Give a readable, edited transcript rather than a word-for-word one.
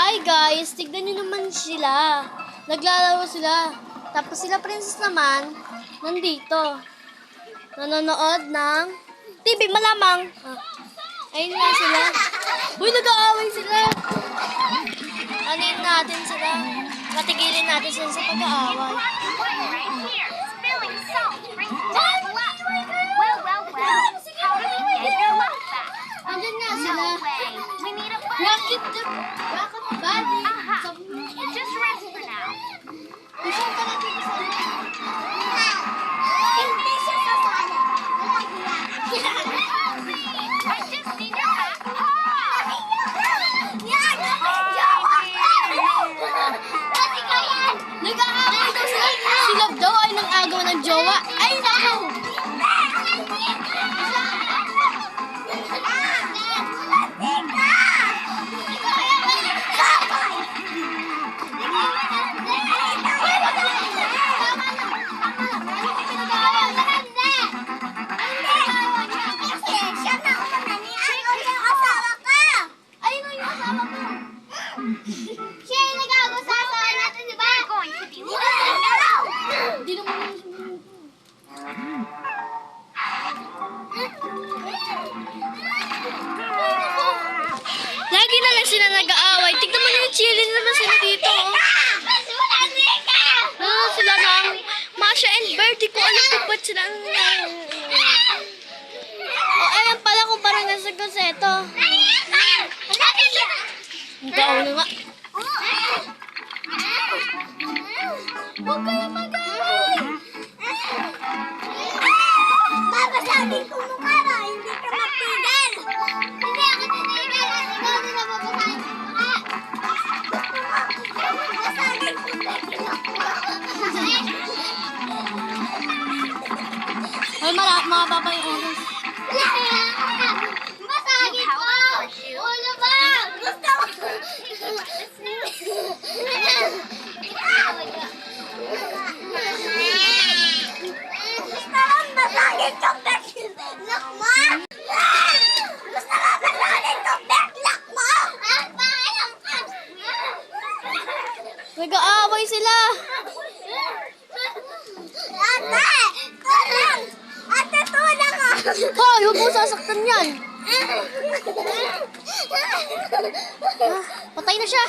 Hi guys, tignan nyo naman sila. Naglalaro sila. Tapos sila princess naman, nandito. Nanonood ng TV malamang. Ayun nga sila. Uy, nag-aaway sila. Anin natin sila. Matigilin natin sila sa pag-aaway. Andyan nga sila. Rocket Buddy. Just rest for now. Gusto pa natin kasama. Hindi siya sasali. I just need your back paw. Yan! Jowa ka! Kasi ka yan! Nag-aaway daw sila. Sila daw ay nang-agaw ng jowa. Ay, nako! Siya yung nag-agusawa natin, di ba? We're going to be Hindi naman lagi na lang sila nag-aaway. Tignan mo yung chilling naman sila dito. Sila ng Masha and Bertie. Kung alam ko ba't sila ayan pala kung parang nasa Goseto. Ang gaaw na nga. Huwag kayo mag-away! Babasahin ko mukha mo, hindi ka magtigil! Hindi ako titigil at ikaw din na babasahin ko mukha! Babasahin ko Ay, mababa yung oras. Basahin ko! Ulo ba? Gusto ko! Gusto lang basahin tong backlog mo? Gusto lang basahin tong backlog mo? Ang pangalan ka! Nag-aaway sila. Ate! Tulang! Ate, tulang ah! Hoy, huwag mo sasaktan yan. Patay na siya.